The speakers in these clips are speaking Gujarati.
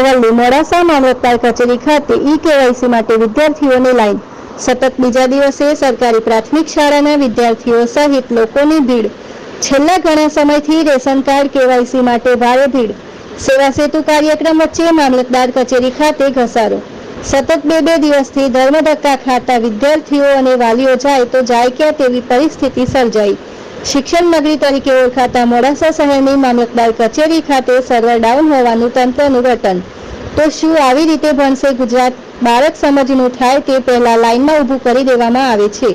અરવલ્લી મોડાસા મામલતદાર કચેરી ખાતે ઈ-કેવાયસી માટે વિદ્યાર્થીઓની લાઈન। સતત બીજા દિવસે સરકારી પ્રાથમિક શાળાના વિદ્યાર્થીઓ સહિત લોકોની ભીડ। છેલ્લા ઘણા સમયથી રેશન કાર્ડ કેવાયસી માટે ભારે ભીડ। સેવા સેતુ કાર્યક્રમ વચ્ચે મામલતદાર કચેરી ખાતે ઘસારો। સતત બે દિવસથી ધર્મધક્કા ખાતા વિદ્યાર્થીઓ અને વાલીઓ જાય તો જાય ક્યાં તેવી પરિસ્થિતિ સર્જાઈ। શિક્ષણ નગરી તરીકે ઓળખાતા મોડાસા શહેરની મામલતદાર કચેરી ખાતે સર્વર ડાઉન હોવાનું તંત્રનું વર્તન। તો શું આવી રીતે ભણશે ગુજરાત? બાળક સમજનું થાય તે પહેલા લાઇનમાં ઊભું કરી દેવામાં આવે છે,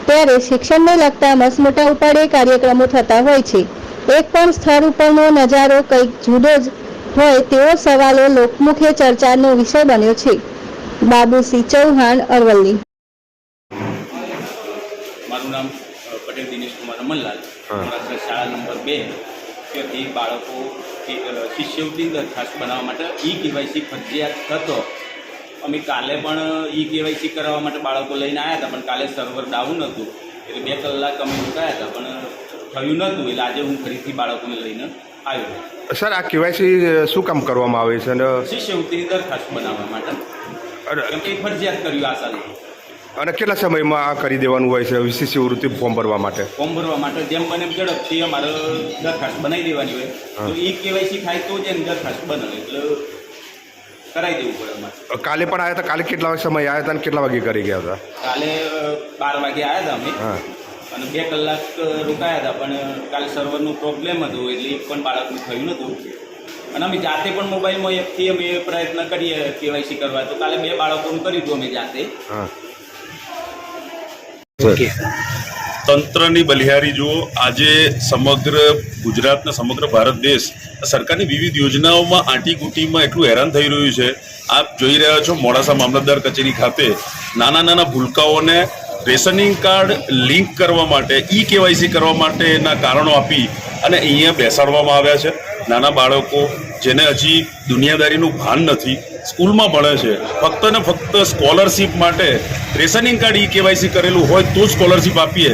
ત્યારે શિક્ષણને લગતા મસમોટા ઉપાડે કાર્યક્રમો થતા હોય છે। એક પણ સ્થળ ઉપરનો નજારો કંઈક જુદો જ હોય તેવો સવાલો લોકમુખે ચર્ચાનો વિષય બન્યો છે। બાબુસિંહ ચૌહાણ, અરવલ્લી। મારું નામ પટેલ દિનેશ કુમાર અમનલાલ, શાળા નંબર 2 ત્યાંથી બાળકો શિષ્યવૃત્તિ દરખાસ્ત બનાવવા માટે ઈ-કેવાયસી ફરજિયાત હતો। અમે કાલે પણ ઈ-કેવાયસી કરાવવા માટે બાળકો લઈને આવ્યા હતા, પણ કાલે સર્વર ડાઉન હતું એટલે 2 કલાક અમે રોકાયા હતા, પણ થયું નહોતું એટલે આજે હું ફરીથી બાળકોને લઈને આવ્યો। સર, આ કેવાયસી શું કામ કરવામાં આવે છે? અને શિષ્યવૃત્તિની દરખાસ્ત બનાવવા માટે કેમ કે ફરજિયાત કર્યું આ સાલ। અને કેટલા સમયમાં આ કરી દેવાનું હોય છે શિષ્યવૃત્તિ ફોર્મ ભરવા માટે? ફોર્મ ભરવા માટે જેમ બને એમ ઝડપથી અમારે દરખાસ્ત બનાવી દેવાની હોય, તો ઈ-કેવાયસી થાય તો જ એની દરખાસ્ત બને એટલે કરાવી દેવું પડે અમારે। કાલે પણ આવ્યા હતા? કાલે કેટલા સમય આવ્યા હતા અને કેટલા વાગે કરી ગયા હતા? કાલે 12 વાગે આવ્યા હતા અમે અને 2 કલાક રોકાયા હતા, પણ કાલે સર્વરનું પ્રોબ્લેમ હતું એટલે એક પણ બાળકનું થયું નહોતું। અને અમે જાતે પણ મોબાઈલમાં એપથી અમે પ્રયત્ન કરીએ કેવાયસી કરવા, તો કાલે 2 બાળકોનું કર્યું હતું અમે જાતે। તંત્રની બલિહારી જુઓ। આજે સમગ્ર ગુજરાતના સમગ્ર ભારત દેશ સરકારની વિવિધ યોજનાઓમાં આંટીઘૂંટીમાં એટલું હેરાન થઈ રહ્યું છે। આપ જોઈ રહ્યા છો મોડાસા મામલતદાર કચેરી ખાતે નાના ભૂલકાઓને રેશનિંગ કાર્ડ લિંક કરવા માટે, ઈ-કેવાયસી કરવા માટેના કારણો આપી અને અહીંયા બેસાડવામાં આવ્યા છે। નાના બાળકો જેને હજી દુનિયાદારીનું ભાન નથી, સ્કૂલમાં ભણે છે, ફક્ત ને ફક્ત સ્કોલરશીપ માટે રેશનિંગ કાર્ડ ઈ-કેવાયસી કરેલું હોય તો જ સ્કોલરશીપ આપીએ,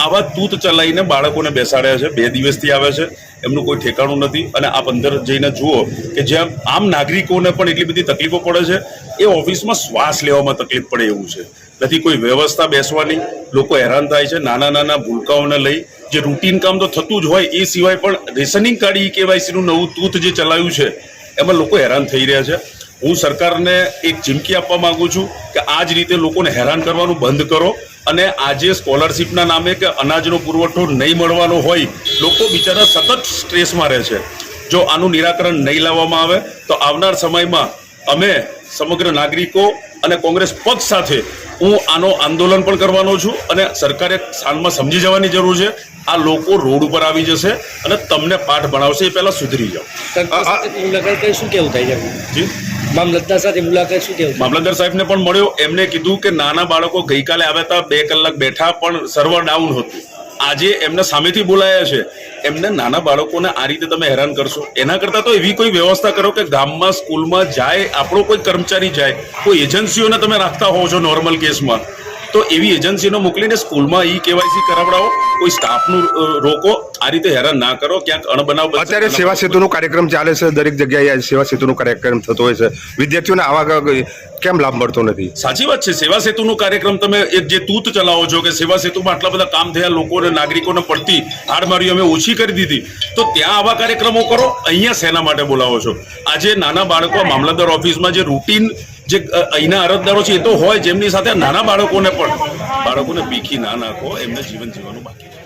આવા તૂત ચલાવીને બાળકોને બેસાડ્યા છે। 2 દિવસથી આવે છે, એમનું કોઈ ઠેકાણું નથી। અને આપ અંદર જઈને જુઓ કે જ્યાં આમ નાગરિકોને પણ એટલી બધી તકલીફો પડે છે, એ ઓફિસમાં શ્વાસ લેવામાં તકલીફ પડે એવું છે। નથી કોઈ વ્યવસ્થા બેસવાની, લોકો હેરાન થાય છે। નાના ભૂલકાઓને લઈ જે રૂટીન કામ તો થતું જ હોય, એ સિવાય પણ રેશનિંગ કાર્ડ ઈ-કેવાયસીનું નવું તૂત જે ચલાવ્યું છે એમાં લોકો હેરાન થઈ રહ્યા છે। હું સરકારને એક ચીમકી આપવા માંગુ છું કે આ જ રીતે લોકોને હેરાન કરવાનું બંધ કરો। અને આજે સ્કોલરશીપના નામે કે અનાજનો પુરવઠો નહીં મળવાનો હોય, લોકો બિચારા સતત સ્ટ્રેસમાં રહે છે। જો આનું નિરાકરણ નહીં લાવવામાં આવે તો આવનાર સમયમાં અમે સમગ્ર નાગરિકો અને કોંગ્રેસ પક્ષ સાથે હું આનો આંદોલન પણ કરવાનો છું। અને સરકારે સાલમાં સમજી જવાની જરૂર છે। આ લોકો રોડ ઉપર આવી જશે અને તમને પાઠ ભણાવશે, એ પહેલાં સુધરી જાઓ। શું કેવું થાય છે? જી, મામલતદાર સાથે મુલાકાત શું કેવું? મામલતદાર સાહેબને પણ મળ્યો, એમને કીધું કે નાના બાળકો ગઈકાલે આવ્યા હતા, 2 કલાક બેઠા પણ સર્વર ડાઉન હતું। આજે એમને સામેથી બોલાયા છે, એમને નાના બાળકોને આ રીતે તમે હેરાન કરશો, એના કરતાં તો એવી કોઈ વ્યવસ્થા કરો કે ગામમાં સ્કૂલમાં જાય, આપણો કોઈ કર્મચારી જાય, કોઈ એજન્સીઓને તમે રાખતા હોવ છો નોર્મલ કેસમાં, તો એવી એજન્સીનો મોકલીને સ્કૂલમાં ઈ-કેવાયસી કરાવડાવો, કોઈ સ્ટાફનું રોકો, આ રીતે હેરાન ના કરો। ક્યાંક અણબનાવ અત્યારે સેવા સેતુનો કાર્યક્રમ ચાલે છે, દરેક જગ્યાએ સેવા સેતુનો કાર્યક્રમ થતો હોય છે, વિદ્યાર્થીઓને આવા કેમ લાભ મળતો નથી? સાચી વાત છે। સેવા સેતુનો કાર્યક્રમ તમે એક જે તૂત ચલાવો છો કે સેવા સેતુમાં આટલા બધા કામ થયા, લોકોને નાગરિકોને પડતી હાડમારી અમે ઓછી કરી દીધી, તો ત્યાં આવા કાર્યક્રમો કરો। અહીંયા શેના માટે બોલાવો છો? આજે નાના બાળકો મામલતદાર ઓફિસમાં જે રૂટીન જે અહીંના અરજદારો છે એ તો હોય, જેમની સાથે નાના બાળકોને ભીખી ના નાખો, એમને જીવન જીવવાનું બાકી છે।